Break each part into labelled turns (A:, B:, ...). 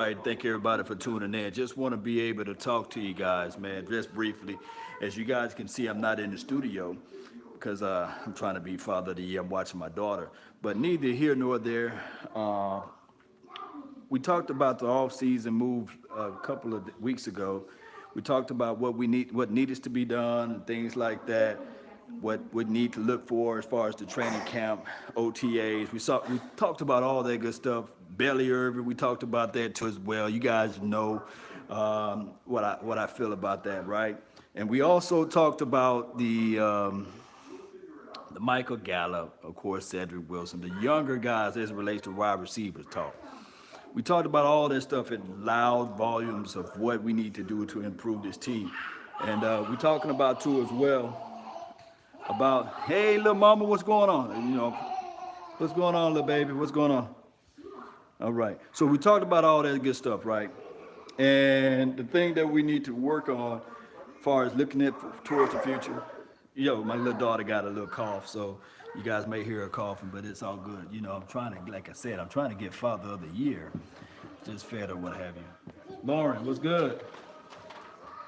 A: right. Thank everybody for tuning in. Just want to be able to talk to you guys, man, just briefly. As you guys can see, I'm not in the studio because I'm trying to be father of the year. I'm watching my daughter. But neither here nor there. Uh, we talked about the off-season move a couple of weeks ago. We talked about what needs to be done, and things like that. What we need to look for as far as the training camp, OTAs. We talked about all that good stuff. Belly Irvin, we talked about that too as well. You guys know what I feel about that, right? And we also talked about the Michael Gallup, of course, Cedric Wilson, the younger guys as it relates to wide receivers talk. We talked about all that stuff in loud volumes of what we need to do to improve this team. And we're talking about too as well about, hey, little mama, what's going on? And, what's going on, little baby? What's going on? All right. So we talked about all that good stuff, right? And the thing that we need to work on, as far as looking at towards the future, my little daughter got a little cough, so you guys may hear her coughing, but it's all good. I'm trying to, like I said, I'm trying to get Father of the Year, just fed or what have you. Lauren, what's good?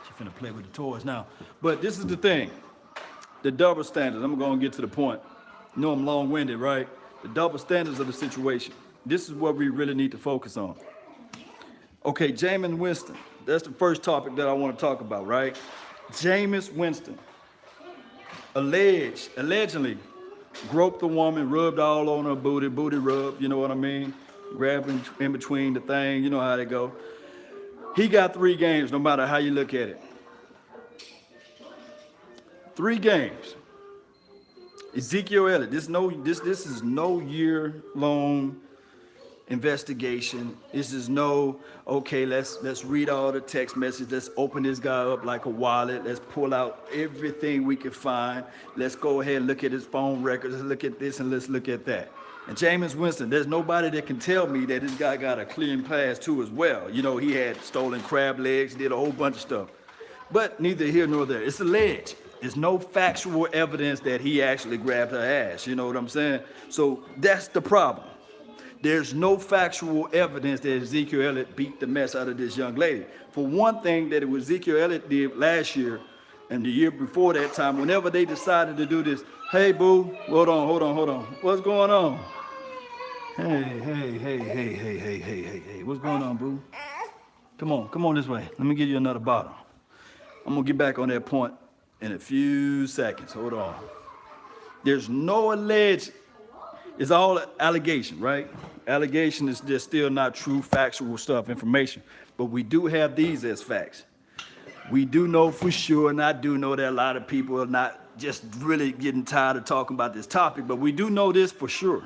A: She finna play with the toys now. But this is the thing, the double standards. I'm gonna get to the point. I'm long-winded, right? The double standards of the situation. This is what we really need to focus on. Okay, Jameis Winston. That's the first topic that I want to talk about, right? Jameis Winston. Allegedly groped the woman, rubbed all on her booty rub, you know what I mean? Grabbing in between the thing, you know how they go. He got 3 games, no matter how you look at it. 3 games. Ezekiel Elliott, this is no year-long investigation. This is no, okay, let's read all the text messages. Let's open this guy up like a wallet. Let's pull out everything we can find. Let's go ahead and look at his phone records. Let's look at this and let's look at that. And Jameis Winston, there's nobody that can tell me that this guy got a clean pass too as well. He had stolen crab legs, did a whole bunch of stuff. But neither here nor there. It's alleged. There's no factual evidence that he actually grabbed her ass. You know what I'm saying? So that's the problem. There's no factual evidence that Ezekiel Elliott beat the mess out of this young lady. For one thing, that it was Ezekiel Elliott did last year and the year before that time, whenever they decided to do this, hey, boo, hold on. What's going on? Hey, what's going on, boo? Come on this way. Let me give you another bottle. I'm going to get back on that point in a few seconds. Hold on. There's no alleged, it's all allegation, right? Allegation is just still not true, factual stuff, information. But we do have these as facts. We do know for sure, and I do know that a lot of people are not just really getting tired of talking about this topic, but we do know this for sure.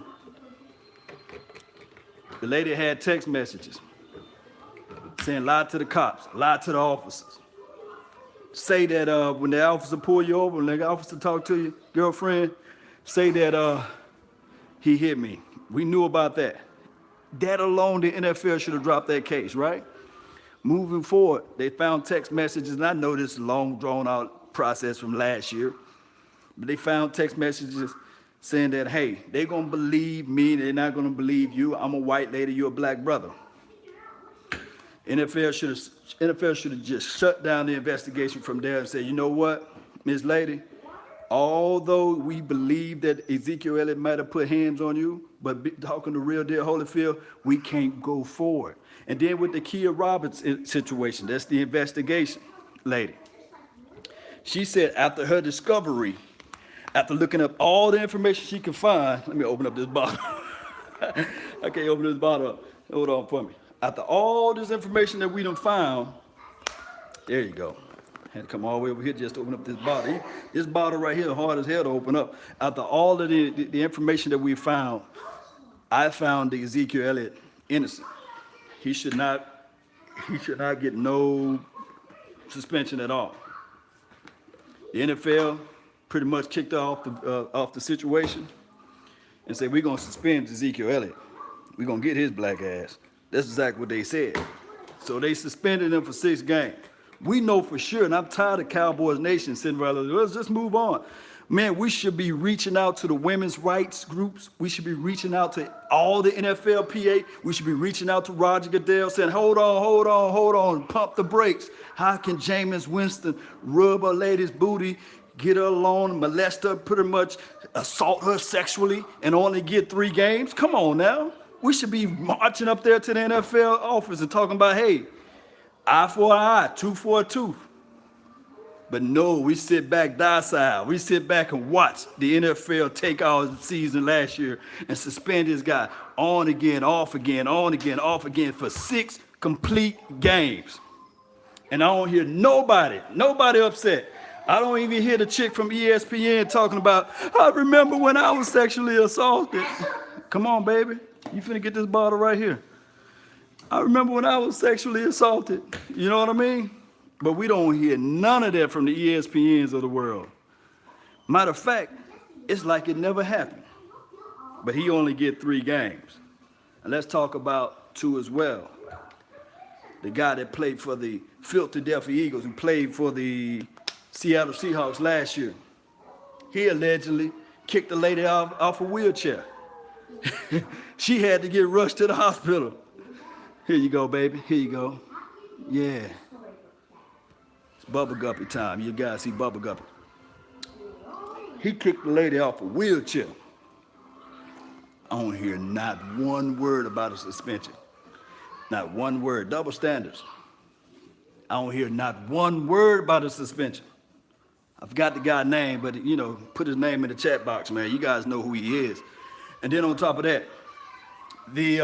A: The lady had text messages saying lie to the cops, lie to the officers. Say that when the officer pull you over, when the officer talk to your girlfriend, say that he hit me. We knew about that. That alone, the NFL should have dropped that case, right? Moving forward, they found text messages, and I know this is a long, drawn-out process from last year, but they found text messages saying that, hey, they're going to believe me, they're not going to believe you. I'm a white lady, you're a black brother. NFL should have just shut down the investigation from there and said, you know what, Miss Lady, although we believe that Ezekiel Elliott might have put hands on you, but talking to real deal Holyfield, we can't go forward. And then with the Kia Roberts situation, that's the investigation lady. She said after her discovery, after looking up all the information she could find, let me open up this bottle. I can't open this bottle up. Hold on for me. After all this information that we done found, there you go. Had to come all the way over here just to open up this bottle. This bottle right here, hard as hell to open up. After all of the information that we found, I found the Ezekiel Elliott innocent. He should not get no suspension at all. The NFL pretty much kicked off the situation and said, we're going to suspend Ezekiel Elliott. We're going to get his black ass. That's exactly what they said. So they suspended him for 6 games. We know for sure, and I'm tired of Cowboys Nation sitting around, let's just move on. Man, we should be reaching out to the women's rights groups. We should be reaching out to all the NFLPA. We should be reaching out to Roger Goodell saying, hold on, pump the brakes. How can Jameis Winston rub a lady's booty, get her alone, molest her, pretty much assault her sexually, and only get 3 games? Come on now. We should be marching up there to the NFL office and talking about, hey, eye for an eye, tooth for a tooth. But no, we sit back docile. We sit back and watch the NFL take our season last year and suspend this guy on again, off again, on again, off again for 6 complete games. And I don't hear nobody upset. I don't even hear the chick from ESPN talking about, I remember when I was sexually assaulted. Come on, baby. You finna get this bottle right here. I remember when I was sexually assaulted. You know what I mean? But we don't hear none of that from the ESPNs of the world. Matter of fact, it's like it never happened. But he only get 3 games. And let's talk about 2 as well. The guy that played for the Philadelphia Eagles, who played for the Seattle Seahawks last year. He allegedly kicked a lady off a wheelchair. She had to get rushed to the hospital. Here you go, baby. Here you go. Yeah. Bubba Guppy time. You guys see Bubba Guppy. He kicked the lady off a wheelchair. I don't hear not one word about a suspension. Not one word. Double standards. I don't hear not one word about a suspension. I forgot the guy's name, but put his name in the chat box, man. You guys know who he is. And then on top of that, the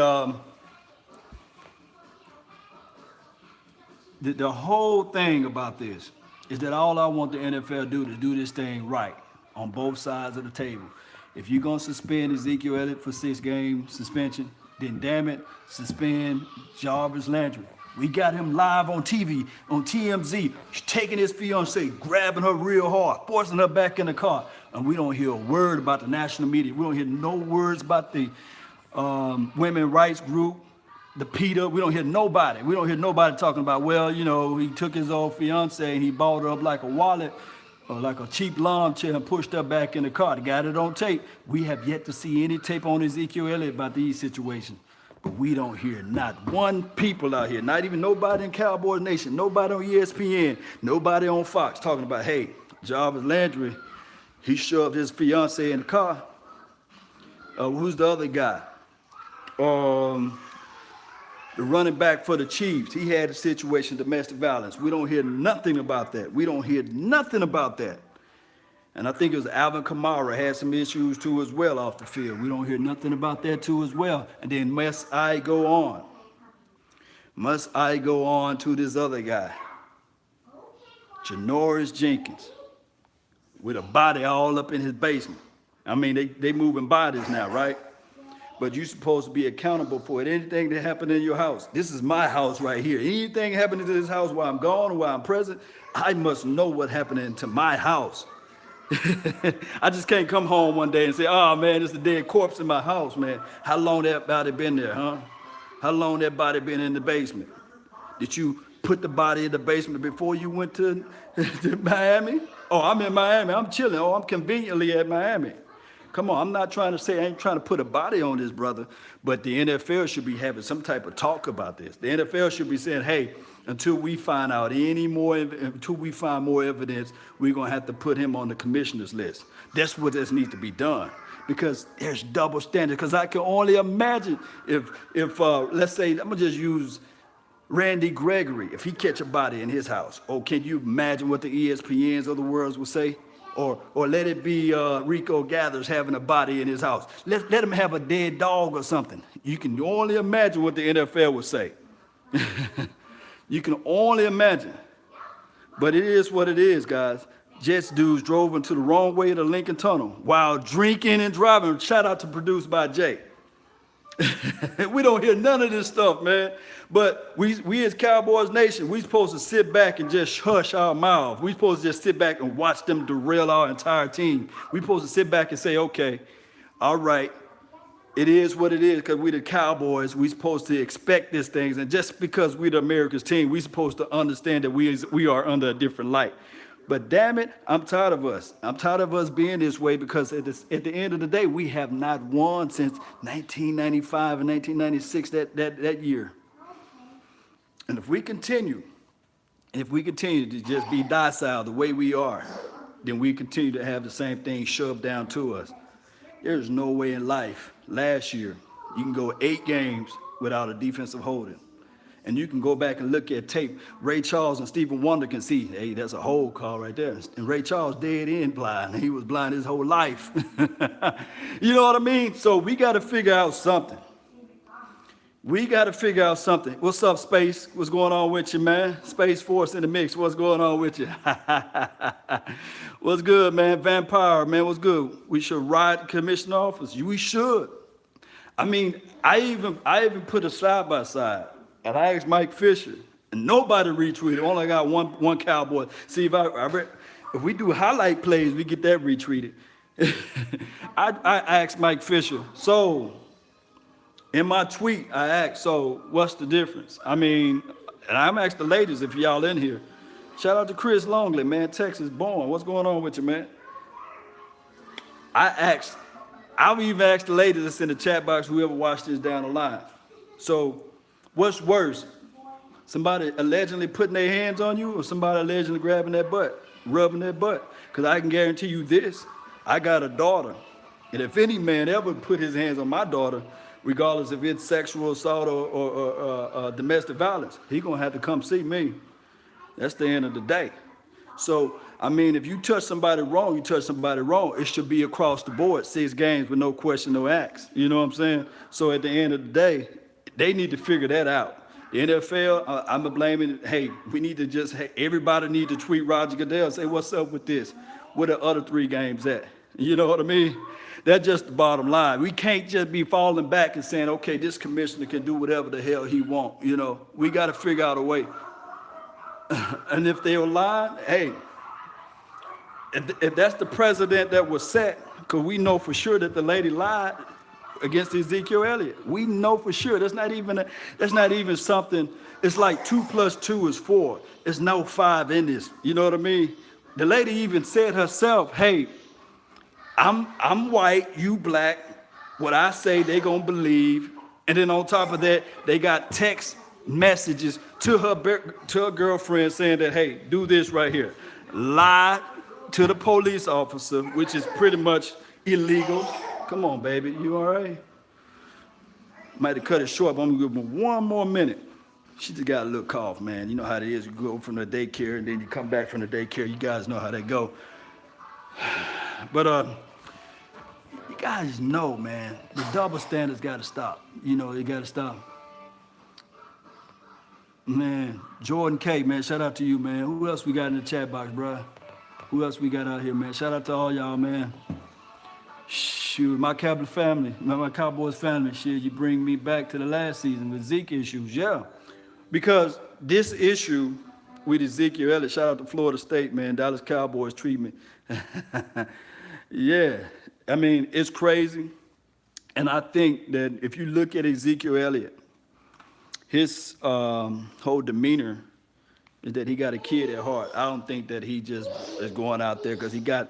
A: whole thing about this is that all I want the NFL to do to do this thing right on both sides of the table. If you're going to suspend Ezekiel Elliott for 6-game suspension, then damn it, suspend Jarvis Landry. We got him live on TV, on TMZ, taking his fiancée, grabbing her real hard, forcing her back in the car. And we don't hear a word about the national media. We don't hear no words about the women's rights group, the PETA. We don't hear nobody. We don't hear nobody talking about, well, he took his old fiancée and he balled her up like a wallet or like a cheap lawn chair and pushed her back in the car. They got it on tape. We have yet to see any tape on Ezekiel Elliott about these situations. But we don't hear not one people out here, not even nobody in Cowboys Nation, nobody on ESPN, nobody on Fox talking about, hey, Jarvis Landry, he shoved his fiancée in the car. Who's the other guy? The running back for the Chiefs, he had a situation, domestic violence. We don't hear nothing about that. We don't hear nothing about that. And I think it was Alvin Kamara had some issues too as well off the field. We don't hear nothing about that too as well. And then must I go on? Must I go on to this other guy? Janoris Jenkins, with a body all up in his basement. I mean, they moving bodies now, right? But you're supposed to be accountable for it. Anything that happened in your house. This is my house right here. Anything happening to this house while I'm gone or while I'm present, I must know what happened to my house. I just can't come home one day and say, oh man, there's a dead corpse in my house, man. How long that body been there, huh? How long that body been in the basement? Did you put the body in the basement before you went to Miami? Oh, I'm in Miami, I'm chilling. Oh, I'm conveniently at Miami. Come on, I'm not trying to say, I ain't trying to put a body on this brother, but the NFL should be having some type of talk about this. The NFL should be saying, hey, until we find out until we find more evidence, we're going to have to put him on the commissioner's list. That's what this needs to be done, because there's double standards. Because I can only imagine if let's say, I'm going to just use Randy Gregory, if he catch a body in his house. Oh, can you imagine what the ESPNs of the world would say? Or let it be Rico Gathers having a body in his house. Let him have a dead dog or something. You can only imagine what the NFL would say. You can only imagine. But it is what it is, guys. Jets dudes drove into the wrong way of the Lincoln Tunnel while drinking and driving. Shout out to Produced by Jay. We don't hear none of this stuff, man. But we as Cowboys Nation, we supposed to sit back and just hush our mouth. We supposed to just sit back and watch them derail our entire team. We supposed to sit back and say, okay, all right, it is what it is, because we the Cowboys. We supposed to expect these things. And just because we the America's team, we supposed to understand that we are under a different light. But damn it, I'm tired of us. I'm tired of us being this way because at the end of the day, we have not won since 1995 and 1996, that year. And if we continue to just be docile the way we are, then we continue to have the same thing shoved down to us. There's no way in life. Last year, you can go 8 games without a defensive holding. And you can go back and look at tape. Ray Charles and Stephen Wonder can see, hey, that's a hold call right there. And Ray Charles dead end blind. He was blind his whole life. You know what I mean? So we got to figure out something. What's up, Space? What's going on with you, man? Space Force in the mix. What's going on with you? What's good, man? Vampire, man, what's good? We should ride the commissioner office. We should. I mean, I even put a side by side. And I asked Mike Fisher, and nobody retweeted. Only got one Cowboy. See, if we do highlight plays, we get that retweeted. I asked Mike Fisher. So, in my tweet, I asked, so what's the difference? I mean, and I'm asking the ladies if y'all in here. Shout out to Chris Longley, man, Texas born. What's going on with you, man? I've even asked the ladies that's in the chat box, whoever watched this down the line. So, what's worse, somebody allegedly putting their hands on you or somebody allegedly grabbing that butt, rubbing that butt? Because I can guarantee you this, I got a daughter. And if any man ever put his hands on my daughter, regardless if it's sexual assault or domestic violence, he going to have to come see me. That's the end of the day. So, I mean, if you touch somebody wrong, you touch somebody wrong. It should be across the board, 6 games with no question, no acts. You know what I'm saying? So at the end of the day, they need to figure that out. The NFL, I'm blaming, hey, everybody need to tweet Roger Goodell and say, what's up with this? Where the other 3 games at? You know what I mean? That's just the bottom line. We can't just be falling back and saying, okay, this commissioner can do whatever the hell he wants. You know, we got to figure out a way. And if they're lying, hey, if that's the president that was set, because we know for sure that the lady lied against Ezekiel Elliott. We know for sure. That's not even something. It's like 2 + 2 is 4. There's no 5 in this. You know what I mean? The lady even said herself, hey, I'm white, you black. What I say, they gonna believe. And then on top of that, they got text messages to her girlfriend saying that, hey, do this right here. Lie to the police officer, which is pretty much illegal. Come on, baby, you all right? Might have cut it short, but I'm gonna give her 1 more minute. She just got a little cough, man. You know how it is. You go from the daycare and then you come back from the daycare. You guys know how they go. But you guys know, man, the double standards got to stop. You know, they got to stop. Man, Jordan K, man, shout out to you, man. Who else we got in the chat box, bro? Who else we got out here, man? Shout out to all y'all, man. Shoot, my Cowboys family, shit, you bring me back to the last season with Zeke issues, yeah. Because this issue with Ezekiel Elliott, shout out to Florida State, man, Dallas Cowboys treatment. Yeah, I mean, it's crazy. And I think that if you look at Ezekiel Elliott, his whole demeanor is that he got a kid at heart. I don't think that he just is going out there because he got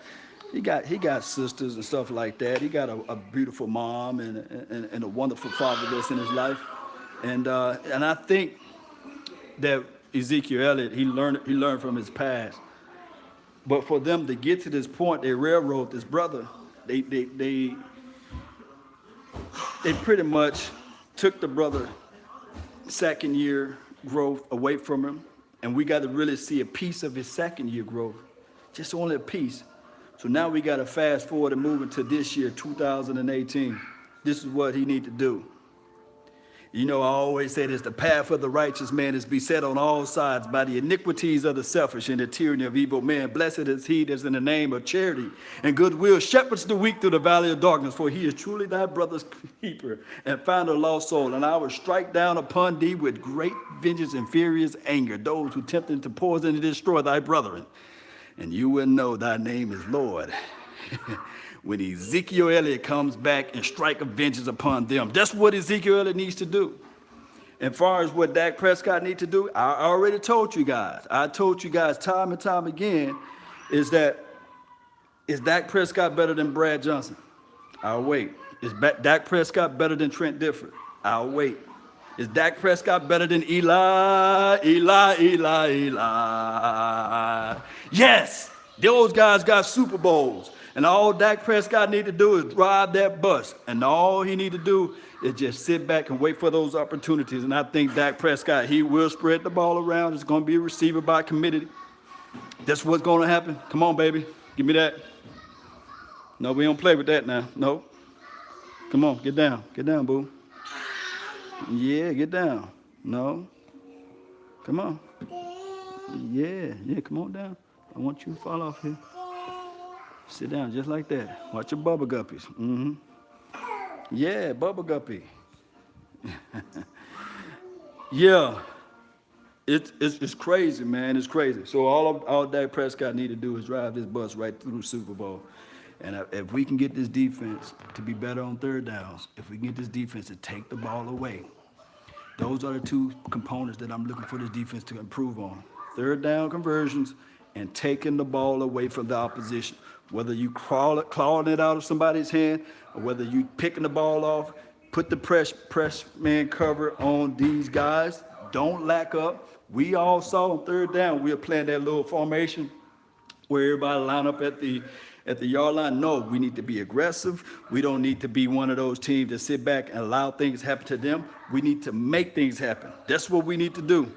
A: sisters and stuff like that. He got a beautiful mom and a wonderful father that's in his life. And I think that Ezekiel Elliott, he learned from his past. But for them to get to this point, they railroad this brother. They pretty much took the brother second year growth away from him. And we got to really see a piece of his second year growth. Just only a piece. So now we got to fast forward and move into this year, 2018. This is what he need to do. You know, I always say this, the path of the righteous man is beset on all sides by the iniquities of the selfish and the tyranny of evil men. Blessed is he that is in the name of charity and goodwill shepherds the weak through the valley of darkness, for he is truly thy brother's keeper and finder of lost soul. And I will strike down upon thee with great vengeance and furious anger those who tempted to poison and destroy thy brethren. And you will know thy name is Lord. When Ezekiel Elliott comes back and strike a vengeance upon them. That's what Ezekiel Elliott needs to do. As far as what Dak Prescott needs to do, I already told you guys. I told you guys time and time again, Is Dak Prescott better than Brad Johnson? I'll wait. Is Dak Prescott better than Trent Dilfer? I'll wait. Is Dak Prescott better than Eli? Yes, those guys got Super Bowls. And all Dak Prescott need to do is drive that bus. And all he need to do is just sit back and wait for those opportunities. And I think Dak Prescott, he will spread the ball around. It's going to be a receiver by committee. That's what's going to happen. Come on, baby. Give me that. No, we don't play with that now. No. Come on, get down. Get down, boo. Yeah, get down. No. Come on. Yeah, come on down. I want you to fall off here. Sit down just like that. Watch your bubble guppies. Mm-hmm. Yeah, bubble guppy. Yeah. It's crazy, man. It's crazy. So all Dak Prescott need to do is drive this bus right through the Super Bowl. And if we can get this defense to be better on third downs, if we can get this defense to take the ball away, those are the two components that I'm looking for this defense to improve on. Third down conversions and taking the ball away from the opposition. Whether you clawing it out of somebody's hand or whether you picking the ball off, put the press man cover on these guys. Don't lack up. We all saw on third down, we were playing that little formation where everybody line up at the yard line. No, we need to be aggressive. We don't need to be one of those teams that sit back and allow things to happen to them. We need to make things happen. That's what we need to do.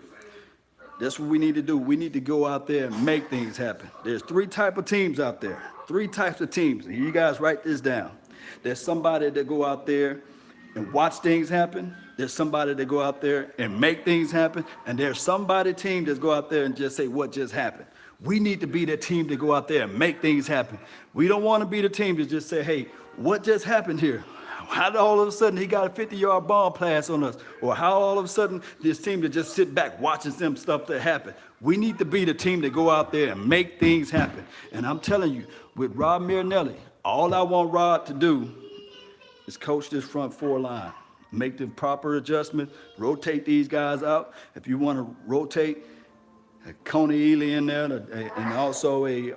A: That's what we need to do. We need to go out there and make things happen. There's three types of teams out there. Three types of teams. And you guys write this down. There's somebody that go out there and watch things happen. There's somebody that go out there and make things happen. And there's somebody team that go out there and just say what just happened. We need to be the team to go out there and make things happen. We don't want to be the team to just say, hey, what just happened here? How did all of a sudden he got a 50-yard bomb pass on us? Or how all of a sudden this team to just sit back watching some stuff that happen? We need to be the team to go out there and make things happen. And I'm telling you, with Rod Marinelli, all I want Rod to do is coach this front four line. Make the proper adjustment, rotate these guys out. If you want to rotate Coney Ely in there and also a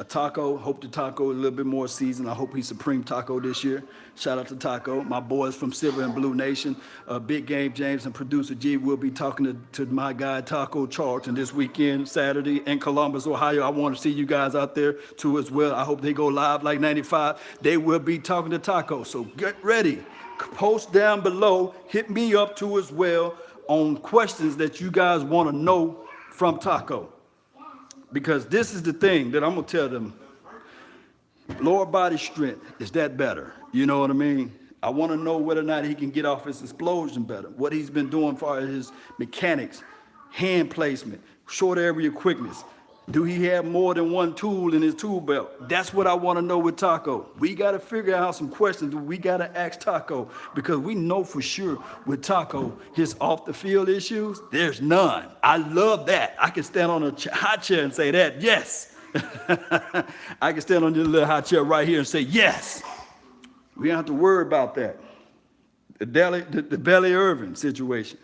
A: Taco. Hope the Taco a little bit more seasoned. I hope he's Supreme Taco this year. Shout out to Taco. My boys from Silver and Blue Nation. Big Game James and producer G will be talking to my guy Taco Charlton this weekend, Saturday in Columbus, Ohio. I want to see you guys out there too as well. I hope they go live like 95. They will be talking to Taco. So get ready. Post down below. Hit me up too as well on questions that you guys want to know from Taco. Because this is the thing that I'm going to tell them. Lower body strength, is that better? You know what I mean? I want to know whether or not he can get off his explosion better. What he's been doing for his mechanics, hand placement, short area quickness. Do he have more than one tool in his tool belt? That's what I want to know with Taco. We got to figure out some questions. We got to ask Taco because we know for sure with Taco, his off the field issues, there's none. I love that. I can stand on a high chair and say that, yes. I can stand on this little high chair right here and say, yes. We don't have to worry about that. The Belly Irvin situation.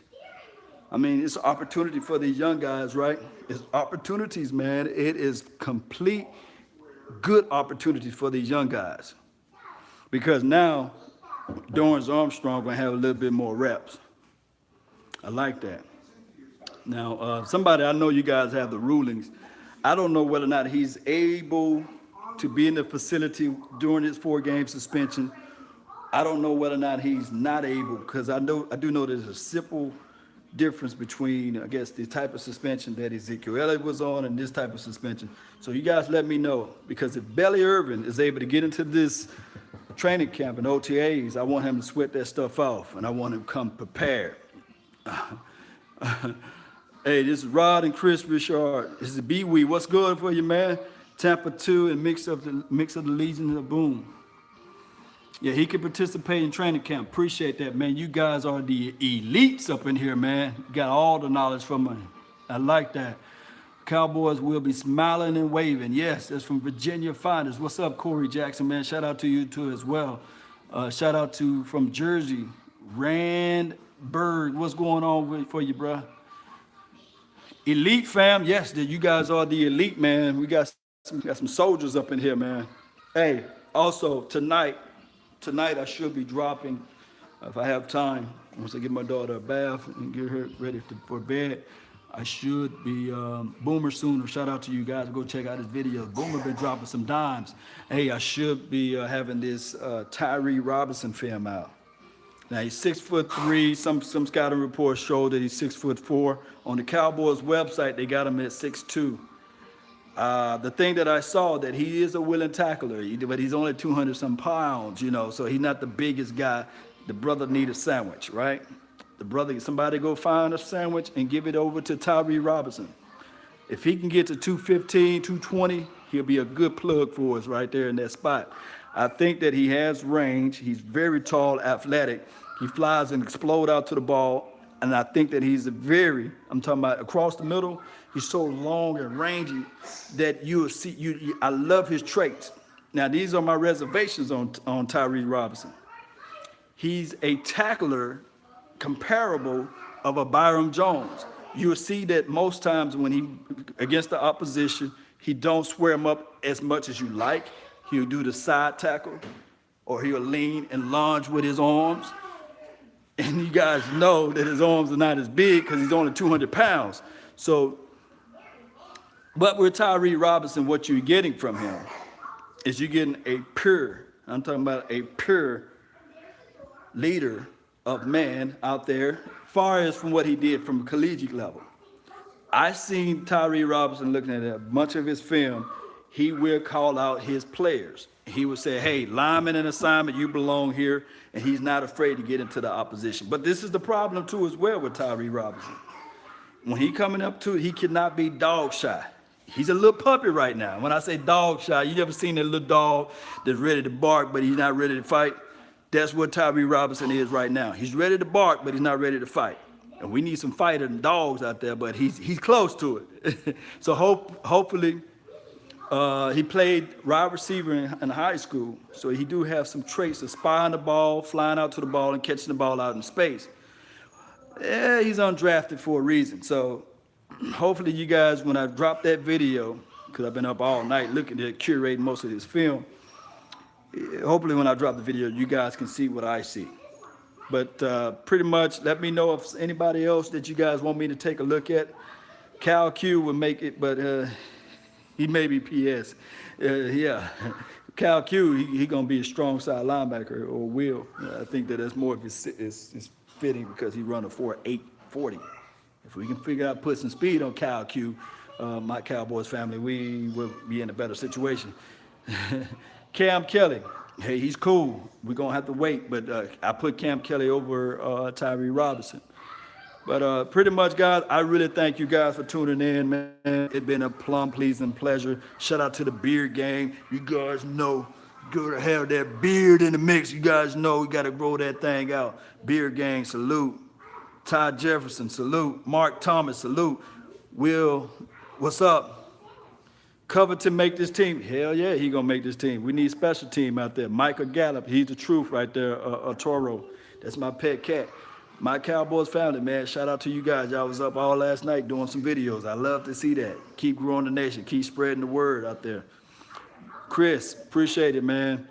A: I mean, it's an opportunity for these young guys, right? It's opportunities, man. It is complete good opportunities for these young guys. Because now, Dorrance Armstrong going to have a little bit more reps. I like that. Now, somebody, I know you guys have the rulings. I don't know whether or not he's able to be in the facility during his 4-game suspension. I don't know whether or not he's not able, because I do know there's a simple difference between, I guess, the type of suspension that Ezekiel Elliott was on and this type of suspension. So you guys let me know, because if Belly Irvin is able to get into this training camp and OTAs, I want him to sweat that stuff off, and I want him to come prepared. Hey, this is Rod and Chris Richard. This is B-Wee. What's good for you, man? Tampa 2 and mix of the Legion of Boom. Yeah, he can participate in training camp. Appreciate that, man. You guys are the elites up in here, man. You got all the knowledge from me. I like that. Cowboys will be smiling and waving. Yes, that's from Virginia Finest. What's up, Corey Jackson, man? Shout out to you, too, as well. Shout out to, from Jersey, Rand Bird. What's going on for you, bro? Elite fam, yes, you guys are the elite, man. We got some soldiers up in here, man. Hey, also tonight I should be dropping, if I have time, once I get my daughter a bath and get her ready for bed. I should be Boomer Sooner. Shout out to you guys. Go check out his videos. Boomer been dropping some dimes. Hey, I should be having this Tyree Robinson film out. Now he's 6'3". Some scouting reports show that he's 6'4". On the Cowboys website, they got him at 6'2". The thing that I saw that he is a willing tackler, but he's only 200 some pounds, so he's not the biggest guy. The brother need a sandwich, right? Somebody go find a sandwich and give it over to Tyree Robinson. If he can get to 215, 220, he'll be a good plug for us right there in that spot. I think that he has range. He's very tall, athletic. He flies and explodes out to the ball. And I think that I'm talking about across the middle, he's so long and rangy that you'll see, I love his traits. Now, these are my reservations on Tyree Robinson. He's a tackler comparable of a Byron Jones. You'll see that most times when he, against the opposition, he don't square him up as much as you like. He'll do the side tackle, or he'll lean and lunge with his arms. And you guys know that his arms are not as big because he's only 200 pounds. So, but with Tyree Robinson, what you're getting from him is you're getting I'm talking about a pure leader of man out there, far as from what he did from a collegiate level. I seen Tyree Robinson looking at a bunch of his film. He will call out his players. He would say, hey, lineman and assignment, you belong here, and he's not afraid to get into the opposition. But this is the problem, too, as well with Tyree Robinson. When he coming up to it, he cannot be dog shy. He's a little puppy right now. When I say dog shy, you ever seen that little dog that's ready to bark, but he's not ready to fight? That's what Tyree Robinson is right now. He's ready to bark, but he's not ready to fight. And we need some fighting dogs out there, but he's close to it. So hopefully, he played wide receiver in high school, so he do have some traits of spying the ball, flying out to the ball, and catching the ball out in space. Yeah, he's undrafted for a reason. So hopefully you guys, when I drop that video, because I've been up all night looking at curating most of this film, hopefully when I drop the video, you guys can see what I see. But pretty much, let me know if anybody else that you guys want me to take a look at. Cal Q will make it, but he may be PS. Yeah, Cal Q, he gonna be a strong side linebacker, or will. I think that's more of his fitting because he run a 4.8 40. If we can figure out put some speed on Cal Q, my Cowboys family, we will be in a better situation. Cam Kelly, hey, he's cool. We're gonna have to wait, but I put Cam Kelly over Tyree Robinson. But pretty much, guys, I really thank you guys for tuning in, man. It's been a plum pleasing pleasure. Shout out to the beard gang. You guys know you gotta have that beard in the mix. You guys know we gotta grow that thing out. Beard gang, salute. Ty Jefferson, salute. Mark Thomas, salute. Will, what's up? Covington make this team. Hell yeah, he gonna make this team. We need special team out there. Michael Gallup, he's the truth right there. Toro, that's my pet cat. My Cowboys family, man, shout out to you guys. Y'all was up all last night doing some videos. I love to see that. Keep growing the nation. Keep spreading the word out there. Chris, appreciate it, man.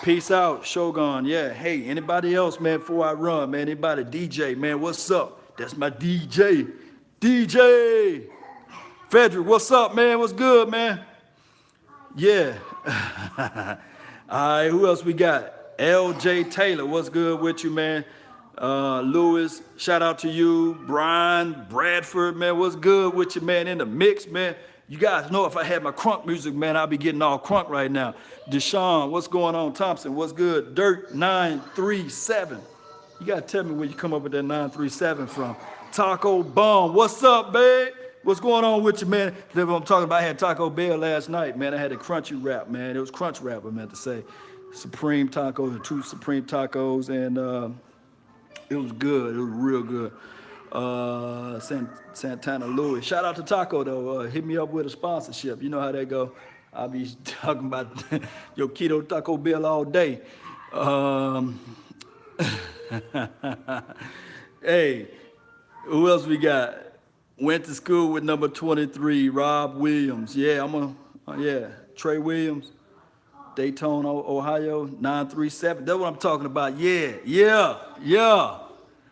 A: Peace out, Shogun. Yeah, hey, anybody else, man, before I run, man, anybody, DJ, man, what's up? That's my DJ. DJ! Frederick, what's up, man? What's good, man? Yeah. All right, who else we got? LJ Taylor, what's good with you, man? Lewis, shout out to you. Brian, Bradford, man, what's good with you, man? In the mix, man. You guys know if I had my crunk music, man, I'll be getting all crunk right now. Deshaun, what's going on? Thompson, what's good? Dirt 937. You got to tell me where you come up with that 937 from. Taco Bomb, what's up, babe? What's going on with you, man? That's what I'm talking about. I had Taco Bell last night, man. I had a crunchy wrap, man. It was crunch wrap, I meant to say. Supreme tacos, and 2 Supreme tacos, and it was good. It was real good. Santana Louis. Shout out to Taco, though. Hit me up with a sponsorship. You know how that go. I'll be talking about your keto Taco Bell all day. Hey, who else we got? Went to school with number 23, Rob Williams. Yeah, yeah, Trey Williams, Daytona, Ohio, 937. That's what I'm talking about. Yeah, yeah, yeah.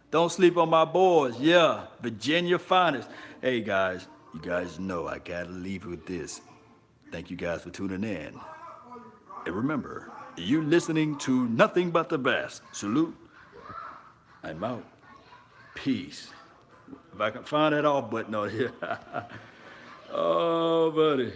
A: Don't sleep on my boys. Yeah, Virginia finest. Hey guys, you guys know I gotta leave with this. Thank you guys for tuning in. And remember, you listening to nothing but the best. Salute. I'm out. Peace. If I can find that off button on here. Oh, buddy.